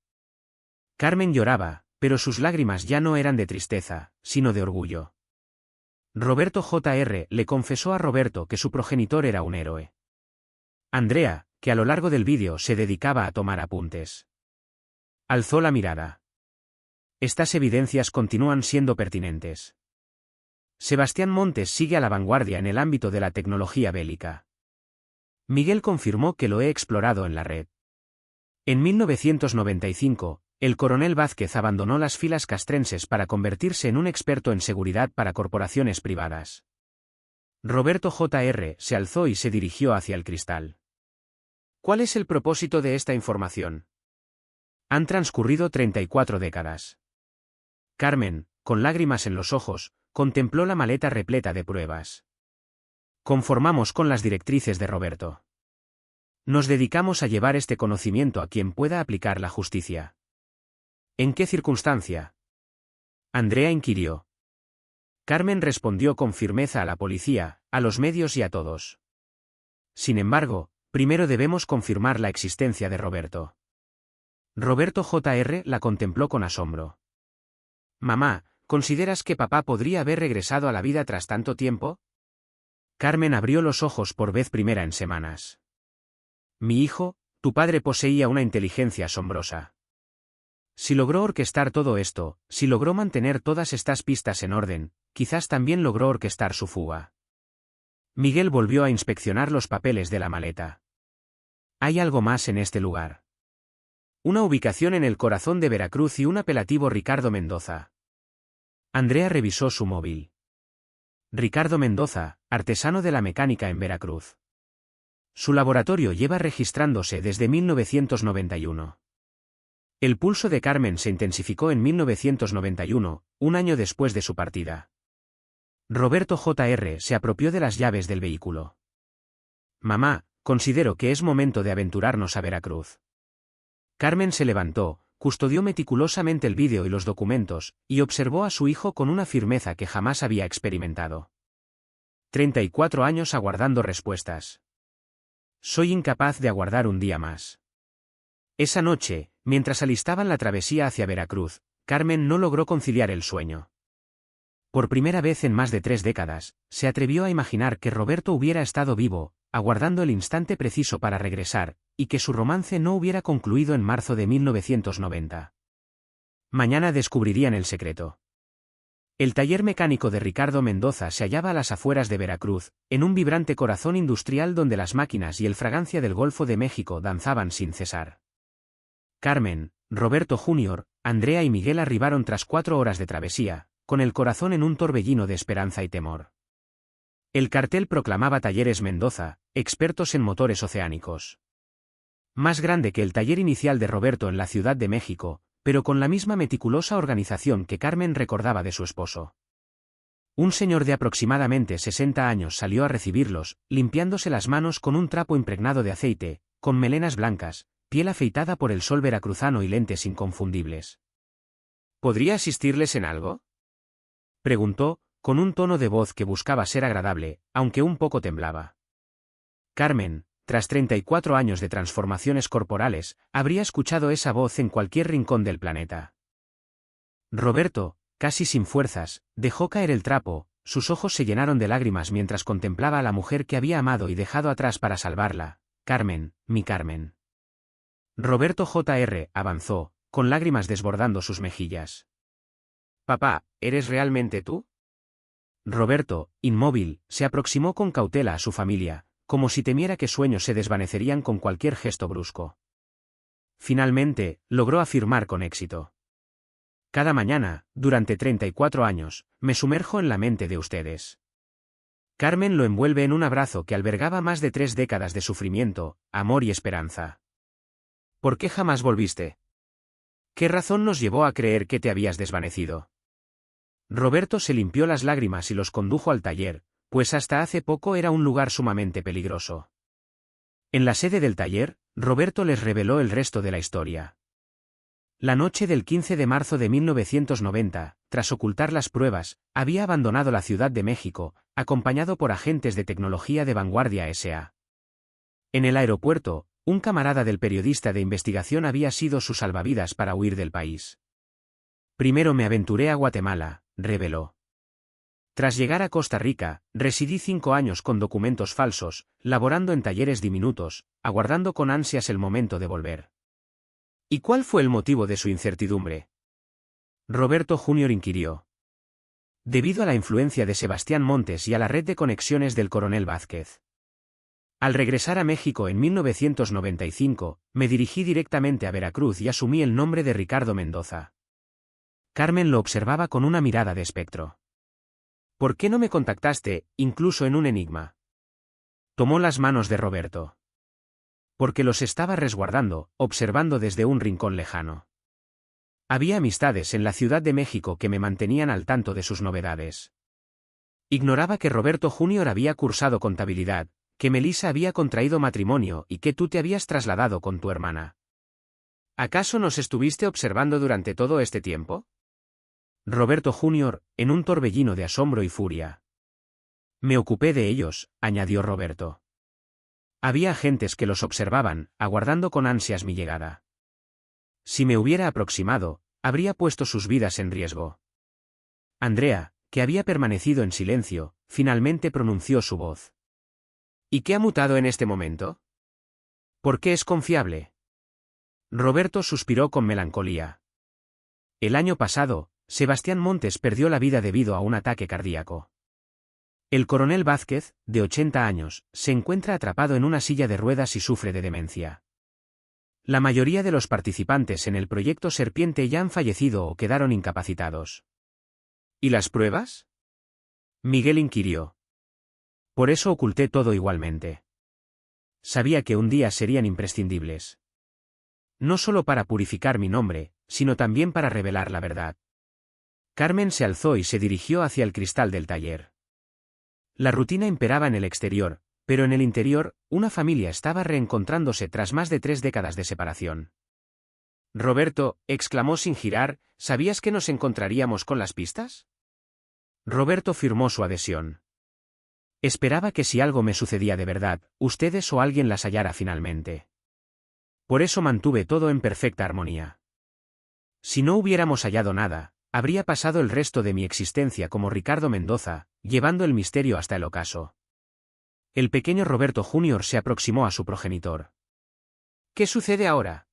Carmen lloraba, pero sus lágrimas ya no eran de tristeza, sino de orgullo. Roberto Jr. le confesó a Roberto que su progenitor era un héroe. Andrea, que a lo largo del vídeo se dedicaba a tomar apuntes, alzó la mirada. Estas evidencias continúan siendo pertinentes. Sebastián Montes sigue a la vanguardia en el ámbito de la tecnología bélica. Miguel confirmó que lo he explorado en la red. En 1995, el coronel Vázquez abandonó las filas castrenses para convertirse en un experto en seguridad para corporaciones privadas. Roberto Jr. se alzó y se dirigió hacia el cristal. ¿Cuál es el propósito de esta información? Han transcurrido 34 décadas. Carmen, con lágrimas en los ojos, contempló la maleta repleta de pruebas. Conformamos con las directrices de Roberto. Nos dedicamos a llevar este conocimiento a quien pueda aplicar la justicia. ¿En qué circunstancia? Andrea inquirió. Carmen respondió con firmeza a la policía, a los medios y a todos. Sin embargo, primero debemos confirmar la existencia de Roberto. Roberto Jr. la contempló con asombro. Mamá, ¿consideras que papá podría haber regresado a la vida tras tanto tiempo? Carmen abrió los ojos por vez primera en semanas. Mi hijo, tu padre poseía una inteligencia asombrosa. Si logró orquestar todo esto, si logró mantener todas estas pistas en orden, quizás también logró orquestar su fuga. Miguel volvió a inspeccionar los papeles de la maleta. Hay algo más en este lugar. Una ubicación en el corazón de Veracruz y un apelativo Ricardo Mendoza. Andrea revisó su móvil. Ricardo Mendoza, artesano de la mecánica en Veracruz. Su laboratorio lleva registrándose desde 1991. El pulso de Carmen se intensificó en 1991, un año después de su partida. Roberto Jr. se apropió de las llaves del vehículo. Mamá, considero que es momento de aventurarnos a Veracruz. Carmen se levantó, custodió meticulosamente el vídeo y los documentos, y observó a su hijo con una firmeza que jamás había experimentado. 34 años aguardando respuestas. Soy incapaz de aguardar un día más. Esa noche, mientras alistaban la travesía hacia Veracruz, Carmen no logró conciliar el sueño. Por primera vez en más de 3 décadas, se atrevió a imaginar que Roberto hubiera estado vivo, aguardando el instante preciso para regresar, y que su romance no hubiera concluido en marzo de 1990. Mañana descubrirían el secreto. El taller mecánico de Ricardo Mendoza se hallaba a las afueras de Veracruz, en un vibrante corazón industrial donde las máquinas y el fragancia del Golfo de México danzaban sin cesar. Carmen, Roberto Jr., Andrea y Miguel arribaron tras 4 horas de travesía, con el corazón en un torbellino de esperanza y temor. El cartel proclamaba Talleres Mendoza, expertos en motores oceánicos. Más grande que el taller inicial de Roberto en la Ciudad de México, pero con la misma meticulosa organización que Carmen recordaba de su esposo. Un señor de aproximadamente 60 años salió a recibirlos, limpiándose las manos con un trapo impregnado de aceite, con melenas blancas, piel afeitada por el sol veracruzano y lentes inconfundibles. ¿Podría asistirles en algo?, preguntó, con un tono de voz que buscaba ser agradable, aunque un poco temblaba. Carmen, tras 34 años de transformaciones corporales, habría escuchado esa voz en cualquier rincón del planeta. Roberto, casi sin fuerzas, dejó caer el trapo, sus ojos se llenaron de lágrimas mientras contemplaba a la mujer que había amado y dejado atrás para salvarla. Carmen, mi Carmen. Roberto Jr. avanzó, con lágrimas desbordando sus mejillas. Papá, ¿eres realmente tú? Roberto, inmóvil, se aproximó con cautela a su familia, como si temiera que sueños se desvanecerían con cualquier gesto brusco. Finalmente, logró afirmar con éxito. Cada mañana, durante 34 años, me sumerjo en la mente de ustedes. Carmen lo envuelve en un abrazo que albergaba más de 3 décadas de sufrimiento, amor y esperanza. ¿Por qué jamás volviste? ¿Qué razón nos llevó a creer que te habías desvanecido? Roberto se limpió las lágrimas y los condujo al taller, pues hasta hace poco era un lugar sumamente peligroso. En la sede del taller, Roberto les reveló el resto de la historia. La noche del 15 de marzo de 1990, tras ocultar las pruebas, había abandonado la Ciudad de México, acompañado por agentes de tecnología de vanguardia S.A. En el aeropuerto, un camarada del periodista de investigación había sido su salvavidas para huir del país. Primero me aventuré a Guatemala, reveló. Tras llegar a Costa Rica, residí 5 años con documentos falsos, laborando en talleres diminutos, aguardando con ansias el momento de volver. ¿Y cuál fue el motivo de su incertidumbre? Roberto Jr. inquirió. Debido a la influencia de Sebastián Montes y a la red de conexiones del coronel Vázquez. Al regresar a México en 1995, me dirigí directamente a Veracruz y asumí el nombre de Ricardo Mendoza. Carmen lo observaba con una mirada de espectro. ¿Por qué no me contactaste, incluso en un enigma? Tomó las manos de Roberto. Porque los estaba resguardando, observando desde un rincón lejano. Había amistades en la Ciudad de México que me mantenían al tanto de sus novedades. Ignoraba que Roberto Jr. había cursado contabilidad, que Melissa había contraído matrimonio y que tú te habías trasladado con tu hermana. ¿Acaso nos estuviste observando durante todo este tiempo? Roberto Jr., en un torbellino de asombro y furia. Me ocupé de ellos, añadió Roberto. Había agentes que los observaban, aguardando con ansias mi llegada. Si me hubiera aproximado, habría puesto sus vidas en riesgo. Andrea, que había permanecido en silencio, finalmente pronunció su voz. ¿Y qué ha mutado en este momento? ¿Por qué es confiable? Roberto suspiró con melancolía. El año pasado, Sebastián Montes perdió la vida debido a un ataque cardíaco. El coronel Vázquez, de 80 años, se encuentra atrapado en una silla de ruedas y sufre de demencia. La mayoría de los participantes en el proyecto Serpiente ya han fallecido o quedaron incapacitados. ¿Y las pruebas? Miguel inquirió. Por eso oculté todo igualmente. Sabía que un día serían imprescindibles. No solo para purificar mi nombre, sino también para revelar la verdad. Carmen se alzó y se dirigió hacia el cristal del taller. La rutina imperaba en el exterior, pero en el interior, una familia estaba reencontrándose tras más de 3 décadas de separación. Roberto, exclamó sin girar, ¿sabías que nos encontraríamos con las pistas? Roberto firmó su adhesión. Esperaba que si algo me sucedía de verdad, ustedes o alguien las hallara finalmente. Por eso mantuve todo en perfecta armonía. Si no hubiéramos hallado nada, habría pasado el resto de mi existencia como Ricardo Mendoza, llevando el misterio hasta el ocaso. El pequeño Roberto Jr. se aproximó a su progenitor. ¿Qué sucede ahora?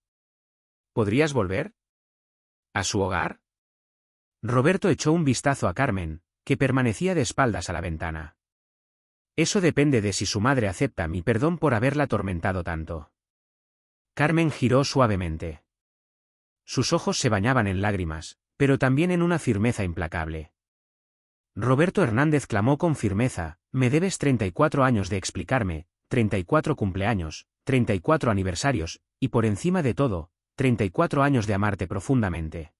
¿Podrías volver? ¿A su hogar? Roberto echó un vistazo a Carmen, que permanecía de espaldas a la ventana. Eso depende de si su madre acepta mi perdón por haberla atormentado tanto. Carmen giró suavemente. Sus ojos se bañaban en lágrimas, pero también en una firmeza implacable. Roberto Hernández clamó con firmeza, me debes 34 años de explicarme, 34 cumpleaños, 34 aniversarios, y por encima de todo, 34 años de amarte profundamente.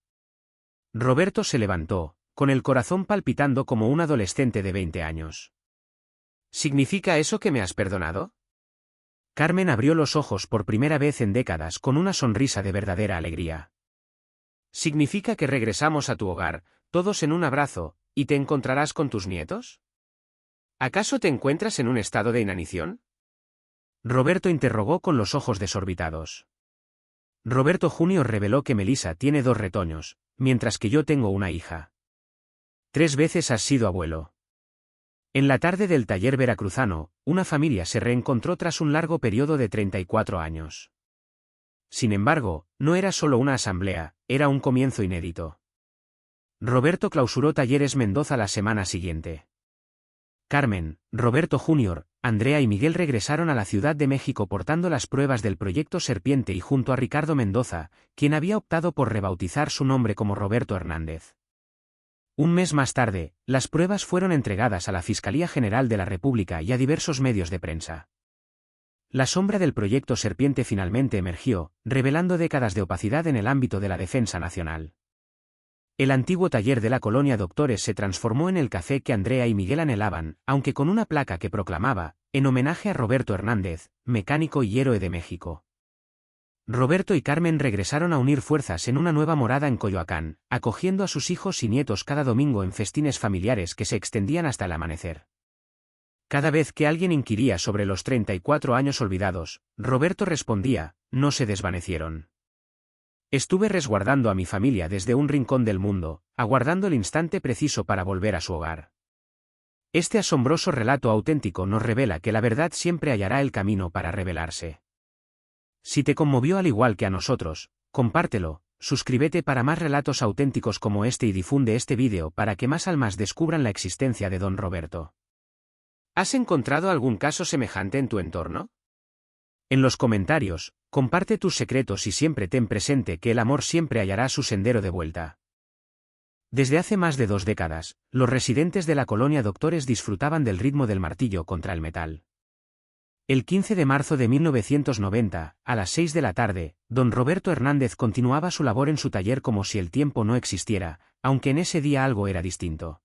Roberto se levantó, con el corazón palpitando como un adolescente de 20 años. ¿Significa eso que me has perdonado? Carmen abrió los ojos por primera vez en décadas con una sonrisa de verdadera alegría. ¿Significa que regresamos a tu hogar, todos en un abrazo, y te encontrarás con tus nietos? ¿Acaso te encuentras en un estado de inanición? Roberto interrogó con los ojos desorbitados. Roberto Jr. reveló que Melissa tiene 2 retoños, mientras que yo tengo una hija. 3 veces has sido abuelo. En la tarde del taller veracruzano, una familia se reencontró tras un largo periodo de 34 años. Sin embargo, no era solo una asamblea, era un comienzo inédito. Roberto clausuró Talleres Mendoza la semana siguiente. Carmen, Roberto Jr., Andrea y Miguel regresaron a la Ciudad de México portando las pruebas del proyecto Serpiente y junto a Ricardo Mendoza, quien había optado por rebautizar su nombre como Roberto Hernández. Un mes más tarde, las pruebas fueron entregadas a la Fiscalía General de la República y a diversos medios de prensa. La sombra del proyecto Serpiente finalmente emergió, revelando décadas de opacidad en el ámbito de la defensa nacional. El antiguo taller de la colonia Doctores se transformó en el café que Andrea y Miguel anhelaban, aunque con una placa que proclamaba, en homenaje a Roberto Hernández, mecánico y héroe de México. Roberto y Carmen regresaron a unir fuerzas en una nueva morada en Coyoacán, acogiendo a sus hijos y nietos cada domingo en festines familiares que se extendían hasta el amanecer. Cada vez que alguien inquiría sobre los 34 años olvidados, Roberto respondía, no se desvanecieron. Estuve resguardando a mi familia desde un rincón del mundo, aguardando el instante preciso para volver a su hogar. Este asombroso relato auténtico nos revela que la verdad siempre hallará el camino para revelarse. Si te conmovió al igual que a nosotros, compártelo, suscríbete para más relatos auténticos como este y difunde este vídeo para que más almas descubran la existencia de Don Roberto. ¿Has encontrado algún caso semejante en tu entorno? En los comentarios, comparte tus secretos y siempre ten presente que el amor siempre hallará su sendero de vuelta. Desde hace más de 2 décadas, los residentes de la colonia Doctores disfrutaban del ritmo del martillo contra el metal. El 15 de marzo de 1990, a las 6 de la tarde, don Roberto Hernández continuaba su labor en su taller como si el tiempo no existiera, aunque en ese día algo era distinto.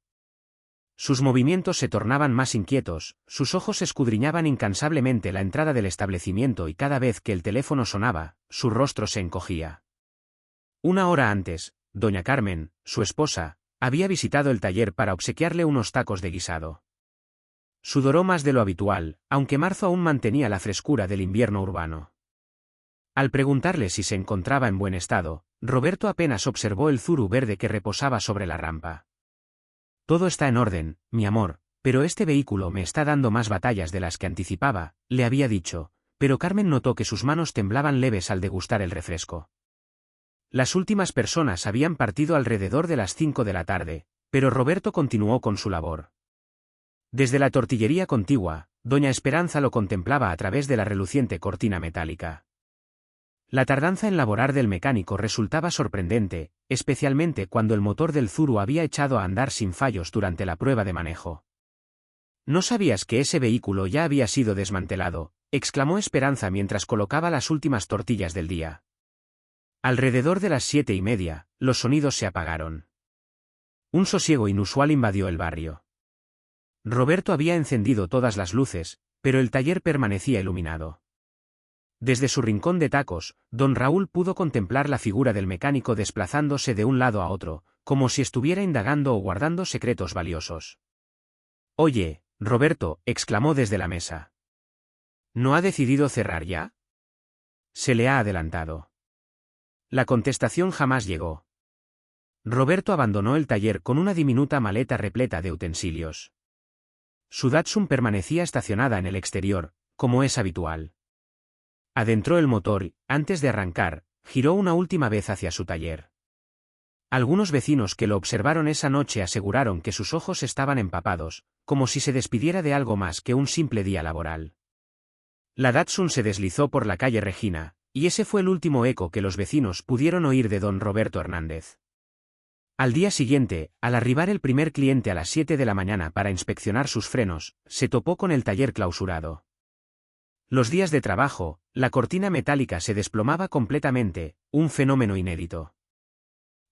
Sus movimientos se tornaban más inquietos, sus ojos escudriñaban incansablemente la entrada del establecimiento y cada vez que el teléfono sonaba, su rostro se encogía. Una hora antes, doña Carmen, su esposa, había visitado el taller para obsequiarle unos tacos de guisado. Sudoró más de lo habitual, aunque marzo aún mantenía la frescura del invierno urbano. Al preguntarle si se encontraba en buen estado, Roberto apenas observó el zuru verde que reposaba sobre la rampa. Todo está en orden, mi amor, pero este vehículo me está dando más batallas de las que anticipaba, le había dicho, pero Carmen notó que sus manos temblaban leves al degustar el refresco. Las últimas personas habían partido alrededor de las 5 de la tarde, pero Roberto continuó con su labor. Desde la tortillería contigua, doña Esperanza lo contemplaba a través de la reluciente cortina metálica. La tardanza en laborar del mecánico resultaba sorprendente, especialmente cuando el motor del zuru había echado a andar sin fallos durante la prueba de manejo. ¿No sabías que ese vehículo ya había sido desmantelado?, exclamó Esperanza mientras colocaba las últimas tortillas del día. Alrededor de las 7:30, los sonidos se apagaron. Un sosiego inusual invadió el barrio. Roberto había encendido todas las luces, pero el taller permanecía iluminado. Desde su rincón de tacos, don Raúl pudo contemplar la figura del mecánico desplazándose de un lado a otro, como si estuviera indagando o guardando secretos valiosos. «Oye, Roberto», exclamó desde la mesa. «¿No ha decidido cerrar ya?» Se le ha adelantado. La contestación jamás llegó. Roberto abandonó el taller con una diminuta maleta repleta de utensilios. Su Datsun permanecía estacionada en el exterior, como es habitual. Adentró el motor y, antes de arrancar, giró una última vez hacia su taller. Algunos vecinos que lo observaron esa noche aseguraron que sus ojos estaban empapados, como si se despidiera de algo más que un simple día laboral. La Datsun se deslizó por la calle Regina, y ese fue el último eco que los vecinos pudieron oír de don Roberto Hernández. Al día siguiente, al arribar el primer cliente a las 7 de la mañana para inspeccionar sus frenos, se topó con el taller clausurado. Los días de trabajo, la cortina metálica se desplomaba completamente, un fenómeno inédito.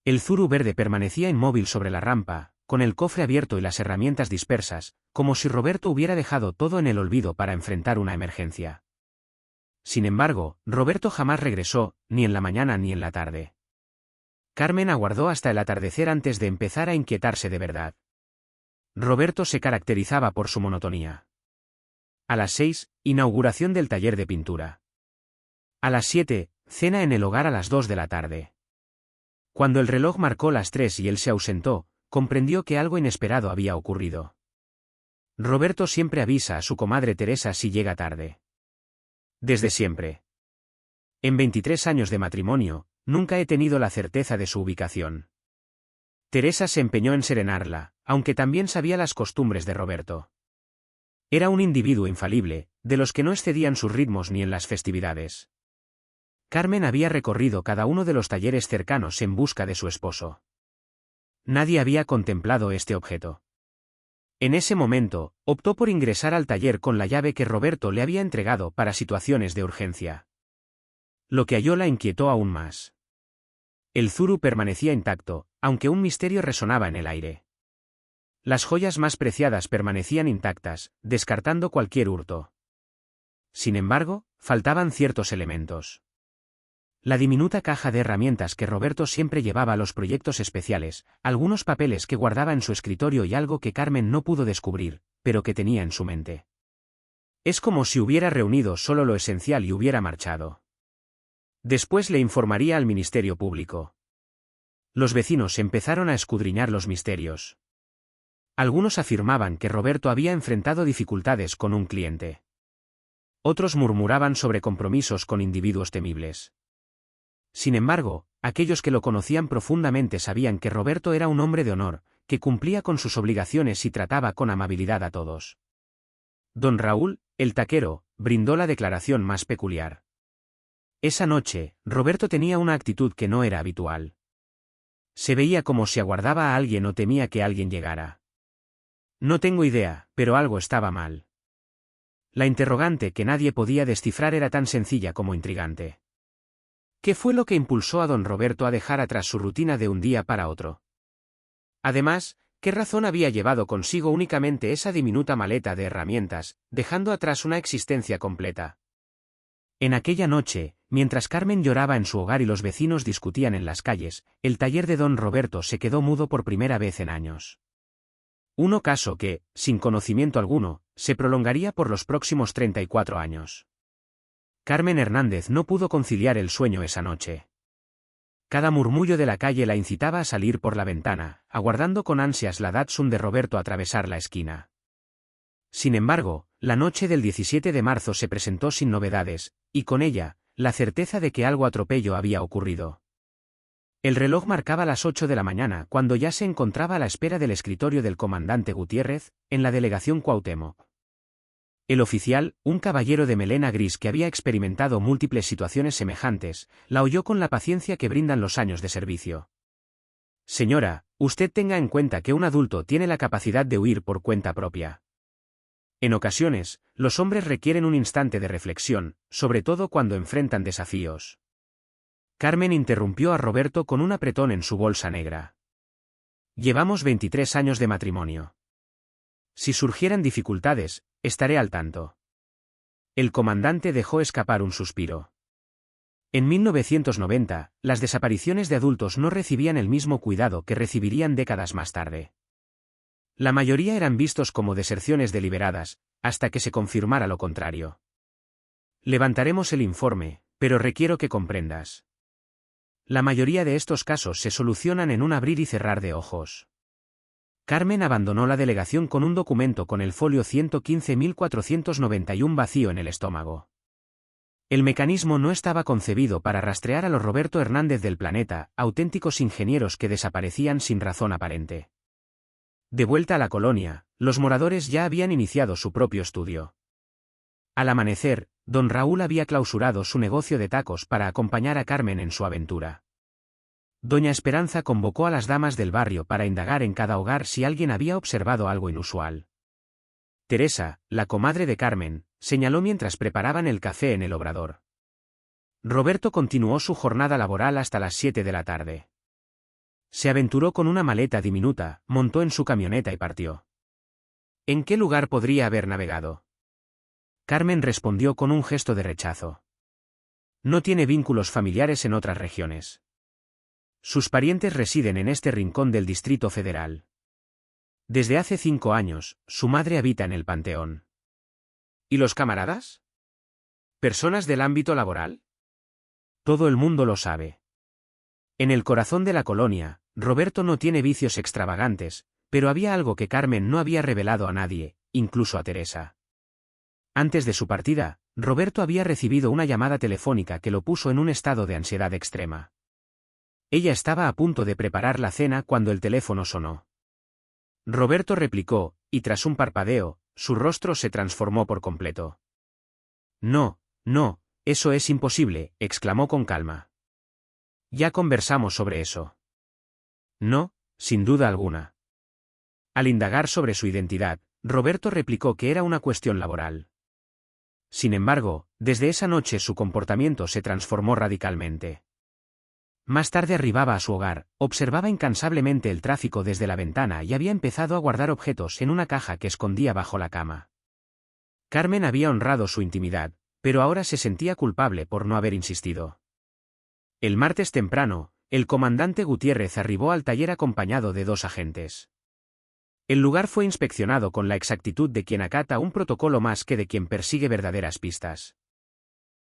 El zuru verde permanecía inmóvil sobre la rampa, con el cofre abierto y las herramientas dispersas, como si Roberto hubiera dejado todo en el olvido para enfrentar una emergencia. Sin embargo, Roberto jamás regresó, ni en la mañana ni en la tarde. Carmen aguardó hasta el atardecer antes de empezar a inquietarse de verdad. Roberto se caracterizaba por su monotonía. A las 6, inauguración del taller de pintura. A las 7, cena en el hogar a las 2 de la tarde. Cuando el reloj marcó las 3 y él se ausentó, comprendió que algo inesperado había ocurrido. Roberto siempre avisa a su comadre Teresa si llega tarde. Desde siempre. En 23 años de matrimonio, nunca he tenido la certeza de su ubicación. Teresa se empeñó en serenarla, aunque también sabía las costumbres de Roberto. Era un individuo infalible, de los que no excedían sus ritmos ni en las festividades. Carmen había recorrido cada uno de los talleres cercanos en busca de su esposo. Nadie había contemplado este objeto. En ese momento, optó por ingresar al taller con la llave que Roberto le había entregado para situaciones de urgencia. Lo que halló la inquietó aún más. El zuru permanecía intacto, aunque un misterio resonaba en el aire. Las joyas más preciadas permanecían intactas, descartando cualquier hurto. Sin embargo, faltaban ciertos elementos. La diminuta caja de herramientas que Roberto siempre llevaba a los proyectos especiales, algunos papeles que guardaba en su escritorio y algo que Carmen no pudo descubrir, pero que tenía en su mente. Es como si hubiera reunido solo lo esencial y hubiera marchado. Después le informaría al Ministerio Público. Los vecinos empezaron a escudriñar los misterios. Algunos afirmaban que Roberto había enfrentado dificultades con un cliente. Otros murmuraban sobre compromisos con individuos temibles. Sin embargo, aquellos que lo conocían profundamente sabían que Roberto era un hombre de honor, que cumplía con sus obligaciones y trataba con amabilidad a todos. Don Raúl, el taquero, brindó la declaración más peculiar. Esa noche, Roberto tenía una actitud que no era habitual. Se veía como si aguardaba a alguien o temía que alguien llegara. No tengo idea, pero algo estaba mal. La interrogante que nadie podía descifrar era tan sencilla como intrigante. ¿Qué fue lo que impulsó a don Roberto a dejar atrás su rutina de un día para otro? Además, ¿qué razón había llevado consigo únicamente esa diminuta maleta de herramientas, dejando atrás una existencia completa? En aquella noche, mientras Carmen lloraba en su hogar y los vecinos discutían en las calles, el taller de don Roberto se quedó mudo por primera vez en años. Un ocaso que, sin conocimiento alguno, se prolongaría por los próximos 34 años. Carmen Hernández no pudo conciliar el sueño esa noche. Cada murmullo de la calle la incitaba a salir por la ventana, aguardando con ansias la Datsun de Roberto atravesar la esquina. Sin embargo, la noche del 17 de marzo se presentó sin novedades, y con ella, la certeza de que algo atropello había ocurrido. El reloj marcaba las 8 de la mañana cuando ya se encontraba a la espera del escritorio del comandante Gutiérrez, en la delegación Cuauhtémoc. El oficial, un caballero de melena gris que había experimentado múltiples situaciones semejantes, la oyó con la paciencia que brindan los años de servicio. Señora, usted tenga en cuenta que un adulto tiene la capacidad de huir por cuenta propia. En ocasiones, los hombres requieren un instante de reflexión, sobre todo cuando enfrentan desafíos. Carmen interrumpió a Roberto con un apretón en su bolsa negra. Llevamos 23 años de matrimonio. Si surgieran dificultades, estaré al tanto. El comandante dejó escapar un suspiro. En 1990, las desapariciones de adultos no recibían el mismo cuidado que recibirían décadas más tarde. La mayoría eran vistos como deserciones deliberadas, hasta que se confirmara lo contrario. Levantaremos el informe, pero requiero que comprendas. La mayoría de estos casos se solucionan en un abrir y cerrar de ojos. Carmen abandonó la delegación con un documento con el folio 115.491 vacío en el estómago. El mecanismo no estaba concebido para rastrear a los Roberto Hernández del planeta, auténticos ingenieros que desaparecían sin razón aparente. De vuelta a la colonia, los moradores ya habían iniciado su propio estudio. Al amanecer, don Raúl había clausurado su negocio de tacos para acompañar a Carmen en su aventura. Doña Esperanza convocó a las damas del barrio para indagar en cada hogar si alguien había observado algo inusual. Teresa, la comadre de Carmen, señaló mientras preparaban el café en el obrador. Roberto continuó su jornada laboral hasta las 7 de la tarde. Se aventuró con una maleta diminuta, montó en su camioneta y partió. ¿En qué lugar podría haber navegado? Carmen respondió con un gesto de rechazo. No tiene vínculos familiares en otras regiones. Sus parientes residen en este rincón del Distrito Federal. Desde hace 5 años, su madre habita en el Panteón. ¿Y los camaradas? ¿Personas del ámbito laboral? Todo el mundo lo sabe. En el corazón de la colonia, Roberto no tiene vicios extravagantes, pero había algo que Carmen no había revelado a nadie, incluso a Teresa. Antes de su partida, Roberto había recibido una llamada telefónica que lo puso en un estado de ansiedad extrema. Ella estaba a punto de preparar la cena cuando el teléfono sonó. Roberto replicó, y tras un parpadeo, su rostro se transformó por completo. No, no, eso es imposible, exclamó con calma. Ya conversamos sobre eso. No, sin duda alguna. Al indagar sobre su identidad, Roberto replicó que era una cuestión laboral. Sin embargo, desde esa noche su comportamiento se transformó radicalmente. Más tarde arribaba a su hogar, observaba incansablemente el tráfico desde la ventana y había empezado a guardar objetos en una caja que escondía bajo la cama. Carmen había honrado su intimidad, pero ahora se sentía culpable por no haber insistido. El martes temprano, el comandante Gutiérrez arribó al taller acompañado de 2 agentes. El lugar fue inspeccionado con la exactitud de quien acata un protocolo más que de quien persigue verdaderas pistas.